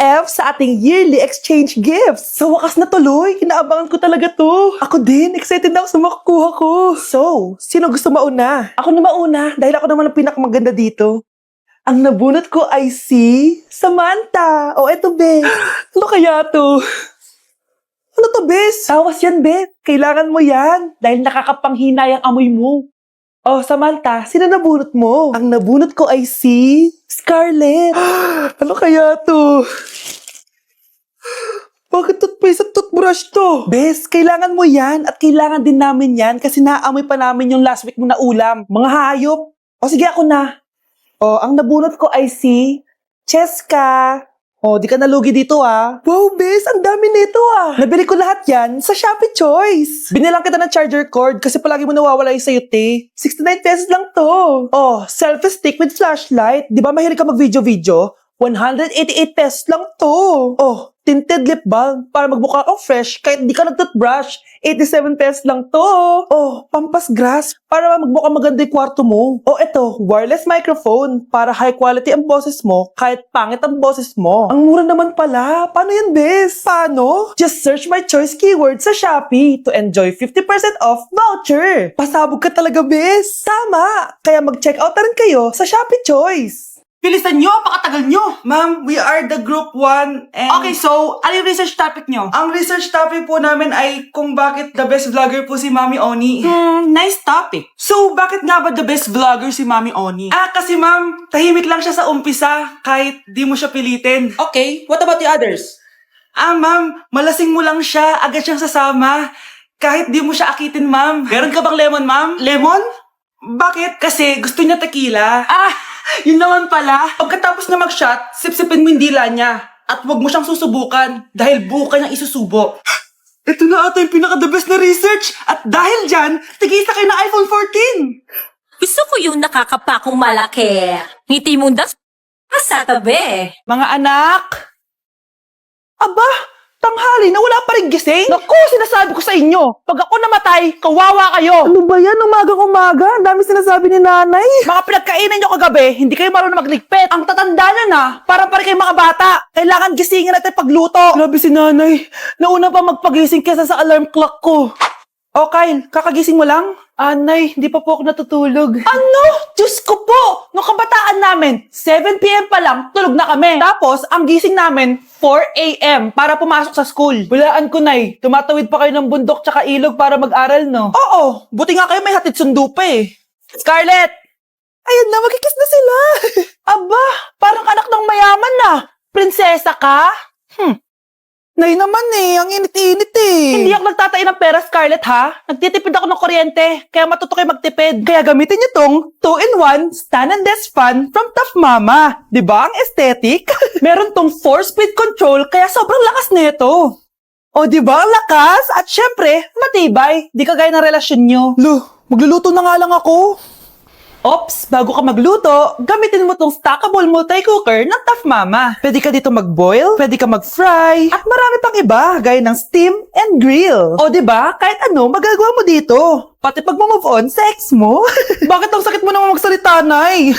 F sa ating yearly exchange gifts. Sa wakas na tuloy, inaabangan ko talaga to. Ako din, excited na ako sa makukuha ko. So, sino gusto mauna? Ako na mauna, dahil ako naman ang pinakamaganda dito. Ang nabunot ko ay si Samantha. O eto, be. Ano kaya to? Ano to, bes? Tawas yan, be. Kailangan mo yan. Dahil nakakapanghinay ang amoy mo. Oh, Samantha, sino nabunot mo? Ang nabunot ko ay si Scarlett. Ano kaya to? Bakit toothpaste at toothbrush to? Bes, kailangan mo yan at kailangan din namin yan kasi naamoy pa namin yung last week mo na ulam. Mga hayop. O sige, ako na. O, ang nabunot ko ay si Cheska. Oh, di ka nalugi dito ah. Wow, bes, ang dami nito ah. Nabili ko lahat yan sa Shopee Choice. Binilang kita ng charger cord kasi palagi mo nawawala yung sayo, te. 69 pesos lang to. Oh, selfie stick with flashlight. Di ba mahilig ka mag-video-video? 188 pesos lang to. Oh, tinted lip balm para magmukha kang fresh kahit di ka nag-toothbrush. 87 pesos lang to. Oh, pampas grass para magmukha maganda yung kwarto mo. Oh, eto, wireless microphone para high quality ang boses mo kahit pangit ang boses mo. Ang mura naman pala. Paano yan, bes? Paano? Just search my choice keyword sa Shopee to enjoy 50% off voucher. Pasabog ka talaga, bes. Tama. Kaya mag-check out na rin kayo sa Shopee Choice. Bilisan nyo, pakatagal nyo. Ma'am, we are the group 1 and... Okay, so, ano yung research topic nyo? Ang research topic po namin ay kung bakit the best vlogger po si Mami Oni. Nice topic. So, bakit nga ba the best vlogger si Mami Oni? Kasi ma'am, tahimik lang siya sa umpisa kahit di mo siya pilitin. Okay, what about the others? Ma'am, malasing mo lang siya, agad siyang sasama. Kahit di mo siya akitin, ma'am. Meron ka bang lemon, ma'am? Lemon? Bakit? Kasi gusto niya tequila. Yun naman pala. Pagkatapos na mag-shot, sipsipin mo yung dila niya. At huwag mo siyang susubukan dahil buka niyang isusubo. Ito na ata yung pinaka-the best na research. At dahil dyan, tigisa kayo ng iPhone 14. Gusto ko yung nakakapakong malaki. Ngiti mo das sa tabi. Mga anak! Aba, tanghali na wala pa rin gising? Naku, sinasabi ko sa inyo, pag ako namatay, kawawa kayo. Ano ba yan, umagang-umaga? Ang dami sinasabi ni nanay. Mga pinagkainan nyo kagabi, hindi kayo marunong magligpit. Ang tatanda nyo na, parang pa rin kayo mga bata. Kailangan gisingin natin pagluto. Grabe si nanay, nauna pa magpagising kesa sa alarm clock ko. O Kyle, kakagising mo lang? Nay, hindi pa po ako natutulog. Ano? Diyos ko po! Nung kabataan namin, 7 p.m. pa lang, tulog na kami. Tapos, ang gising namin, 4 a.m. para pumasok sa school. Walaan ko, Nay. Tumatawid pa kayo ng bundok tsaka ilog para mag-aral, no? Oo, buti nga kayo may hatid sundo pa eh. Scarlett! Ayan na, magkikiss na sila. Aba, parang anak ng mayaman na. Prinsesa ka? Nay naman eh, ang init-init eh. Hindi ako nagtatain ng pera, Scarlett, ha? Nagtitipid ako ng kuryente, kaya matuto kayo magtipid. Kaya gamitin niyo tong 2-in-1 Stand and Desk Fan from Tough Mama. Diba ang aesthetic? Meron tong 4-speed control, kaya sobrang lakas nito. O diba ang lakas? At syempre, matibay. Di kagaya ng relasyon nyo. Magluluto na nga lang ako. Ops, bago ka magluto, gamitin mo tong stackable multi-cooker ng Tough Mama. Pwede ka dito mag-boil, pwede ka mag-fry, at marami pang iba, gaya ng steam and grill. O diba, kahit ano, magagawa mo dito. Pati pag move on sa ex mo. Bakit ang sakit mo naman magsalita, Nay?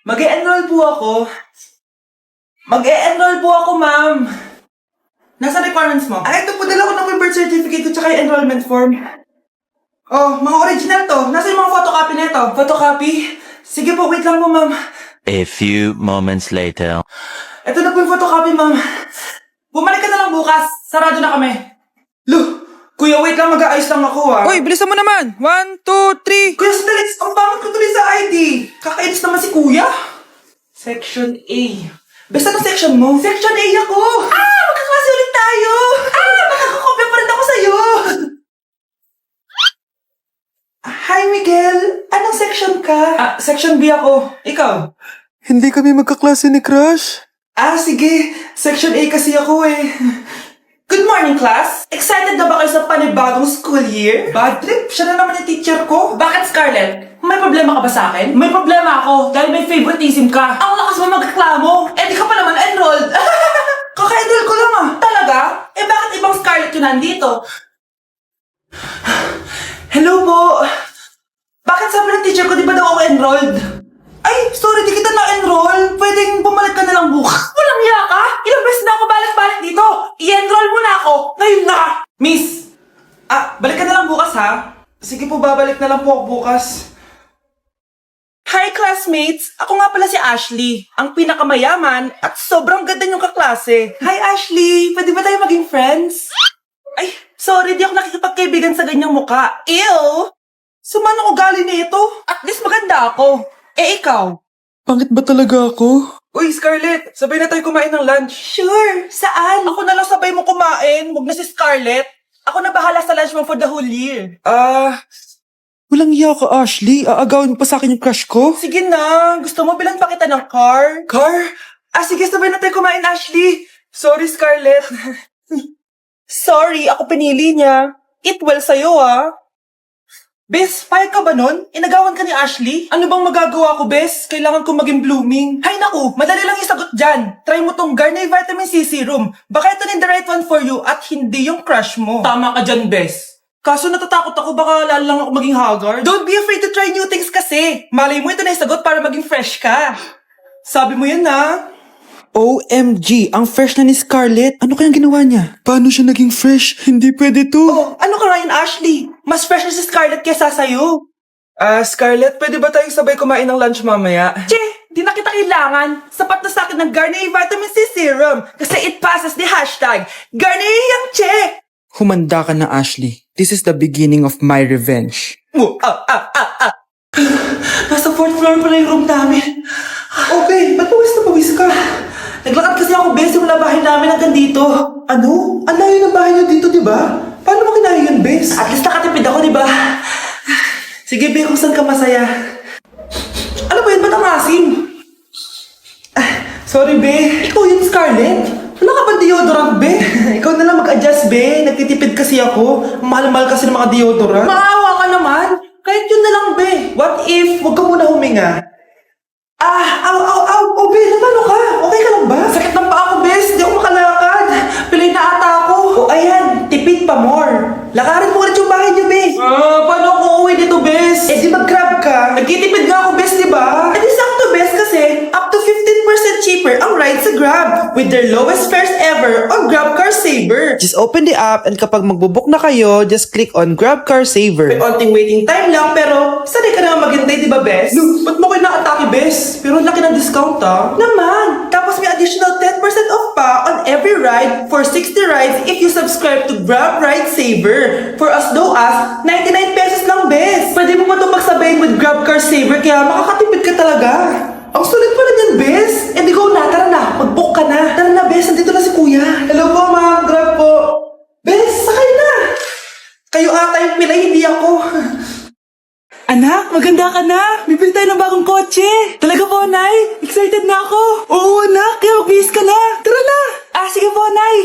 Mag-e-enroll po ako. Mag-e-enroll po ako, ma'am. Nasa requirements mo? Ito po, dala ko ng birth certificate ko tsaka yung enrollment form. Oh, mga original to. Nasa yung mga photocopy nito? Photocopy? Sige po, wait lang po, ma'am. A few moments later. Ito na po yung photocopy, ma'am. Bumalik ka na lang bukas. Sarado na kami. Kuya, wait lang. Mag-aayos lang ako, ah. Uy, bilisan mo naman. 1, 2, 3. Kuya, sandali. Ang pangit ko tuloy sa ID. Kakainis naman si kuya. Section A. Basta ng section mo? Section A ako. Magkaklase ulit tayo. Makakakopya pa rin ako sa'yo. Hi, Miguel. Anong section ka? Section B ako. Ikaw? Hindi kami magkaklase ni Crush. Sige. Section A kasi ako eh. Good morning, class. Excited na ba kayo sa panibagong school year? Bad trip. Siya na naman yung teacher ko. Bakit, Scarlett? May problema ka ba sa akin? May problema ako dahil may favoritism ka. Ang lakas mo magreklamo. Di ka pa naman enrolled. Kaka-enroll ko lang ah. Talaga? Bakit ibang Scarlett yun nandito? Hello po. Bakit sabi ng teacher ko, di ba daw ako enrolled? Ay, sorry, di kita na-enroll. Pwedeng bumalik ka na lang bukas. Wala babalik na lang po ako bukas. Hi classmates! Ako nga pala si Ashley, ang pinakamayaman at sobrang ganda niyong kaklase. Hi Ashley! Pwede ba tayo maging friends? Ay, sorry, di ako nakikipagkaibigan sa ganyang muka. Ew! Sumanong ugali nito. At least maganda ako. Eh ikaw? Pangit ba talaga ako? Uy, Scarlett! Sabay na tayo kumain ng lunch. Sure! Saan? Ako na lang sabay mo kumain. Huwag na si Scarlett. Ako na bahala sa lunch mo for the whole year. Walang iya ka, Ashley. Aagawin mo pa sa akin yung crush ko? Sige na. Gusto mo bilan pa kita ng car? Car? Sige, sabay na tayo kumain, Ashley. Sorry, Scarlett. Sorry, ako pinili niya. Eat well sa'yo, ah. Bes, payag ka ba nun? Inagawan ka ni Ashley? Ano bang magagawa ko, Bes? Kailangan ko maging blooming. Hay naku, madali lang yung sagot dyan. Try mo tong Garnier Vitamin C Serum. Baka ito na the right one for you at hindi yung crush mo. Tama ka dyan, Bes. Kaso natatakot ako, baka lalo lang ako maging haggard. Don't be afraid to try new things kasi. Malay mo ito na yung sagot para maging fresh ka. Sabi mo yan, ha? OMG, ang fresh na ni Scarlett. Ano kayang ginawa niya? Paano siya naging fresh? Hindi pwede to. Oh, ano ka ngayon, Ashley? Mas fresh na si Scarlett kesa sa'yo. Scarlett, pwede ba tayong sabay kumain ng lunch mamaya? Che, di na kita kailangan. Sapat na sa akin ng Garnier Vitamin C Serum kasi it passes the hashtag Garnier yang che. Humanda ka na, Ashley. This is the beginning of my revenge. Nasa 4th floor pala yung room namin. Okay, ba't pawis na pawis ka? Naglakad kasi ako, Bes, yung bahay namin hanggang dito. Ano? Ang layo ng bahay niyo dito, di ba? Paano mo kinaya yun, Bes? At least nakatipid ako, di ba? Sige, Be, kung saan ka masaya. Ano ba yun? Ba't ang asim? Sorry, Be. Ikaw yun, Scarlett. Wala ka ba deodorant, Be? Ikaw na lang mag-adjust, Be. Nagtitipid kasi ako. Mahal-mahal kasi ng mga deodorant. Maawa ka naman. Kahit yun na lang, Be. What if, wag ka muna huminga? Aw, Be, natalo ka. Okay ka lang ba? Sakit ng paa ko, Bes. Di ako makalakad. Pilay na ata ako. O, ayan. Tipid pa more. Lakarin mo ulit yung bahay niyo, Bes. Paano ako uuwi dito, Bes? Eh, di mag-grab ka. Nagtitipid nga ako, Bes, di ba? Eh, di sakto, Bes, kasi up to 15% cheaper ang ride sa Grab with their lowest fares ever on Grab Car Saver. Just open the app and kapag magbubook na kayo, just click on Grab Car Saver. May onting waiting time lang, pero sanay ka naman maghintay, di ba, Bes? No, ba't mo kayo nakatake, Bes? Pero laki ng discount, ah. Naman! Tapos may additional 10% off pa on every ride for 60 rides if you subscribe to Grab Ride Saver for as low as 99 pesos lang, Bes. Pwede mo ba ito magsabayin with Grab Car Saver kaya makakatipid ka talaga. Ang sulit pala niyan, Bes. Eh, di go na. Tara na. Mag-book ka na. Tara na, Bes. Nandito na si Kuya. Hello po, ma'am. Grab po. Bes, sakay na. Kayo ata yung pilay, hindi ako. Anak, maganda ka na. Bibili tayo ng bagong kotse. Talaga po, Nay. Excited na ako. Oo, anak. Kaya mag-bihis ka na. Tara na. Sige po, Nay.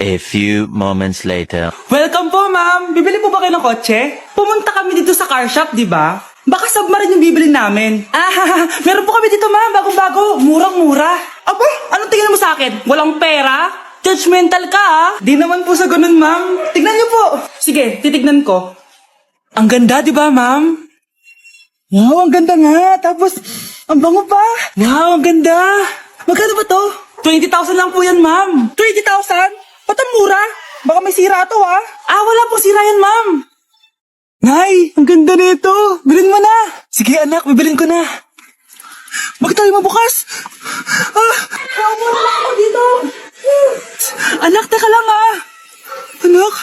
A few moments later. Welcome po, ma'am. Bibili po ba kayo ng kotse? Pumunta kami dito sa car shop, di ba? Baka submarine yung bibili namin. Meron po kami dito, ma'am. Bagong-bago. Murang-mura. Aba, anong tingin mo sa akin? Walang pera? Judgmental ka, ah. Di naman po sa ganun, ma'am. Tignan niyo po. Sige, titignan ko. Ang ganda, di ba, ma'am? Wow, ang ganda nga. Tapos, ang bango pa. Wow, ang ganda. Magkano ba to? 20,000 lang po yan, ma'am. 20,000? Ba't ang mura? Baka may sira to, ah. Wala pong sira yan, ma'am. Nay, ang ganda nito. Bilhin mo na. Sige, anak, bibilin ko na. Bakit tayo mabukas? Muna lang ako dito. Anak, teka lang, ah. Anak,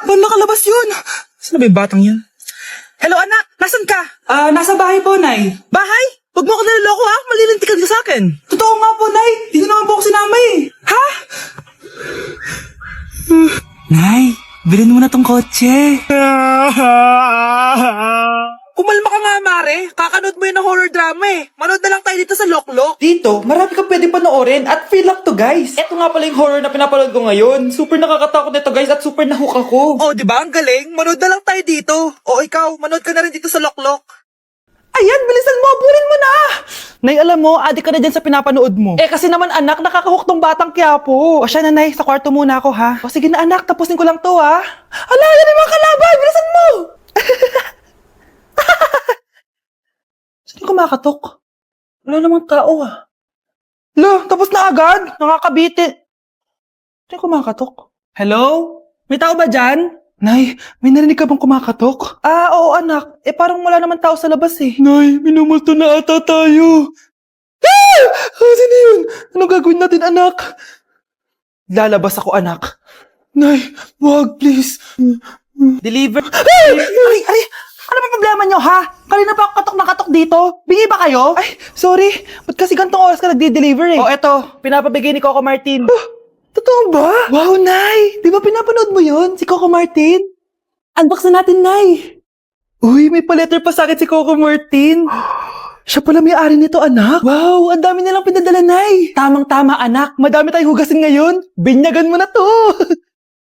paano nakalabas yun? Saan na ba yung batang yan? Hello, anak. Nasaan ka? Nasa bahay po, Nay. Bahay? Huwag mo ako naloloko, ha? Malilintikan ka sa akin. Totoo nga po, Nay. Hindi naman po ako sinama, eh. Ha? Nay, bilhin mo na tong kotse. Kumalma ka nga, Mare. Kakanood mo yun ng horror drama, eh. Manood na lang tayo dito sa Loklok. Dito, marami kang pwede panoorin at free lang to, guys. Eto nga pala yung horror na pinapanood ko ngayon. Super nakakatakot nito, guys, at super nahook ako. Oh, di ba? Ang galing. Manood na lang tayo dito. O ikaw, manood ka na rin dito sa Loklok. Ayan, bilisan mo, burin mo na! Nay, alam mo, adik ka na dyan sa pinapanood mo. Eh, kasi naman anak, nakakahuk tong batang Quiapo. O siya na, Nay, sa kwarto muna ako, ha? O sige na, anak, tapusin ko lang to, ha? Ala, yan yung mga kalaban! Bilisan mo! Saan kumakatok? Wala namang tao, ah. Lo, tapos na agad? Nakakabitin. Saan kumakatok? Hello? May tao ba dyan? Nay, may narinig ka bang kumakatok? Oo anak. Parang wala naman tao sa labas eh. Nay, minumulto na ata tayo. Sino yun? Anong gagawin natin, anak? Lalabas ako anak. Nay, wag, please. Deliver. Ay! Ano ba problema nyo ha? Kanina pa ako katok na katok dito. Bingi ba kayo? Ay, sorry. Ba't kasi gantong oras ka nagde-deliver eh? Eto. Pinapabigay ni Coco Martin. Totoo ba? Wow, Nay! Di ba pinapanood mo yun? Si Coco Martin? Unbox na natin, Nay! Uy, may pa-letter pa sa akin si Coco Martin. Siya pala may-ari nito, anak. Wow, ang dami nilang pinadala, Nay. Tamang-tama, anak. Madami tayong hugasin ngayon. Binyagan mo na to.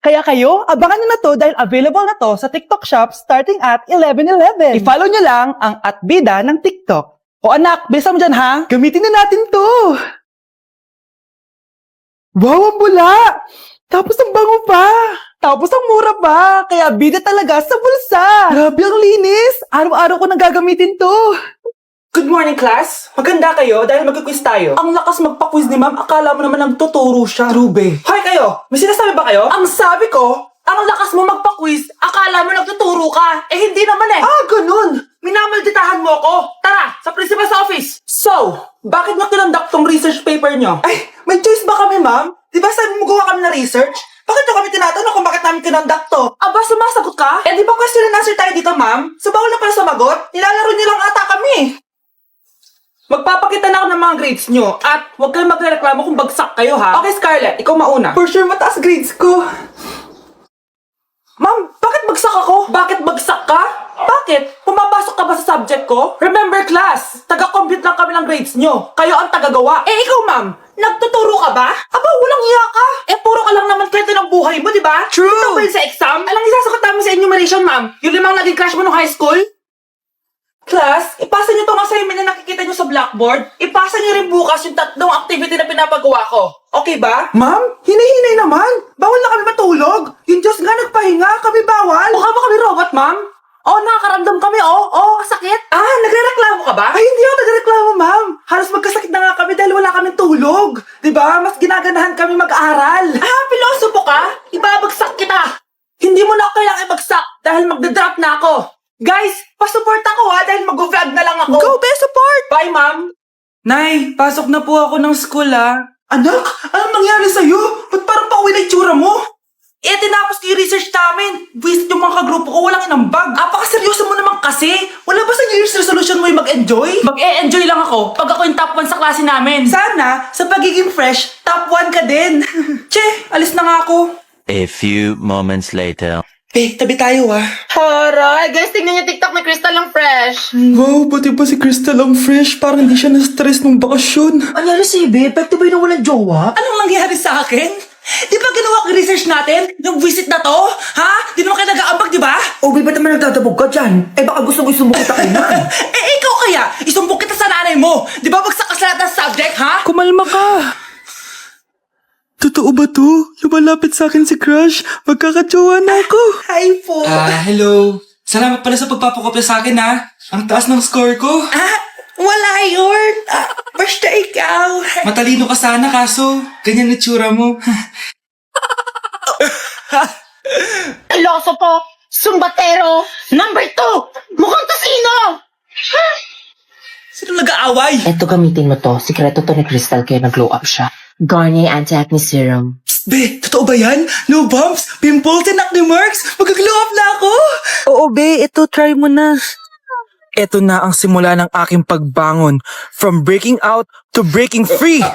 Kaya kayo, abangan nyo na to dahil available na to sa TikTok Shop starting at 11:11. I-follow nyo lang ang @bida ng TikTok. O anak, bilisan mo dyan ha. Gamitin na natin to. Wow, ang bula! Tapos ang bango pa! Tapos ang mura pa! Kaya bida talaga sa bulsa! Grabe ang linis! Araw-araw ko nang gagamitin to! Good morning, class! Maganda kayo dahil mag-quiz tayo. Ang lakas magpa-quiz ni ma'am, akala mo naman nagtuturo siya. Trube. Hoy kayo! May sinasabi ba kayo? Ang sabi ko, ang lakas mo magpa-quiz, akala mo nagtuturo ka. Hindi naman eh. Ganun! Minamalditahan mo ako. Tara, sa principal's office. So, bakit mo kinonduct tong research paper nyo? Ay, may choice ba kami, ma'am? Di ba sabi mo gawa kami na research? Bakit nyo kami tinatanong kung bakit namin kinonduct to? Aba, sumasagot ka? Di ba question and answer tayo dito, ma'am? So, bawal na pala sumagot? Nilalaro nyo lang ata kami. Magpapakita na ako ng mga grades nyo at huwag kayong magreklamo kung bagsak kayo, ha? Okay, Scarlett, ikaw mauna. For sure, mataas grades ko. Ma'am, bakit bagsak ako? Bakit bagsak ka? Bakit? Pumapasok ka ba sa subject ko? Remember class, taga-compute lang kami ng grades nyo. Kayo ang tagagawa. Ikaw ma'am, nagtuturo ka ba? Aba, walang iya ka. Puro ka lang naman kwento ng buhay mo, di ba? True. Ito ba yun sa exam? Alang isasagot namin sa enumeration, ma'am. Yung 5 naging crush mo nung high school? Class, ipasa niyo tong assignment na nakikita niyo sa blackboard. Ipasa niyo rin bukas yung 3 activity na pinapagawa ko. Okay ba? Ma'am, hinay-hinay naman. Bawal na kami matulog. Yung Diyos nga nagpahinga, kami bawal. Mukha ba kami robot, ma'am? Nakakaramdam kami, sakit. Nagrereklamo ka ba? Ay, hindi ako nagrereklamo, ma'am. Halos magkasakit na nga kami dahil wala kaming tulog. Diba? Mas ginaganahan kami mag-aral. Pilosopo ka? Ibabagsak kita. Hindi mo na ako kailangang ibagsak dahil magdadrop na ako. Guys, pasupport ako dahil mag-vlog na lang ako. Go, be support! Bye, ma'am. Nay, pasok na po ako ng school, Anak, anong nangyari sa'yo? Ba't parang pauwi na itsura mo? Tinapos ko yung research namin. Visit yung mga kagrupo ko, walang inambag. Apakaseryoso mo naman kasi. Wala ba sa New Year's resolution mo yung mag-enjoy? Mag-e-enjoy lang ako pag ako yung top 1 sa klase namin. Sana, sa pagiging fresh, top 1 ka din. Che, alis na nga ako. A few moments later. Tabi tayo, Aray, guys, tingnan niyo TikTok ni Crystal ang fresh. Wow, pati pa si Crystal ang fresh. Parang hindi siya na-stress nung bakasyon. Anyari si Ibe? Pwede ba yung walang jowa? Anong nangyari sa akin? Di ba ginawa ko research natin? Yung visit na to? Ha? Di naman kayo nag-aambag, di ba? Ba't naman nagdadabog ka dyan? Baka gusto ko isumbong kita kay Nan. Ikaw kaya? Isumbong kita sa nanay mo. Di ba bagsak ka sa lahat ng subject, ha? Kumalma ka. Totoo ba to? Lumalapit sa akin si Crush. Magkakajowa na ako. Hi po. Hello. Salamat pala sa pagpapakopya sa akin, ha? Ang taas ng score ko. Wala yun. Basta ikaw. Matalino ka sana, kaso ganyan na tsura mo. Iloso po, sumbatero, number 2, mukhang kasino! Sino nag-aaway? Eto, gamitin mo to. Sikreto to ni Crystal kaya nag-glow up siya. Garnier Anti-Acne Serum. Be, totoo ba yan? No bumps, pimples, and acne marks? Mag-glow up na ako. Oo, be. Ito, try mo na. Ito na ang simula ng aking pagbangon. From breaking out to breaking free.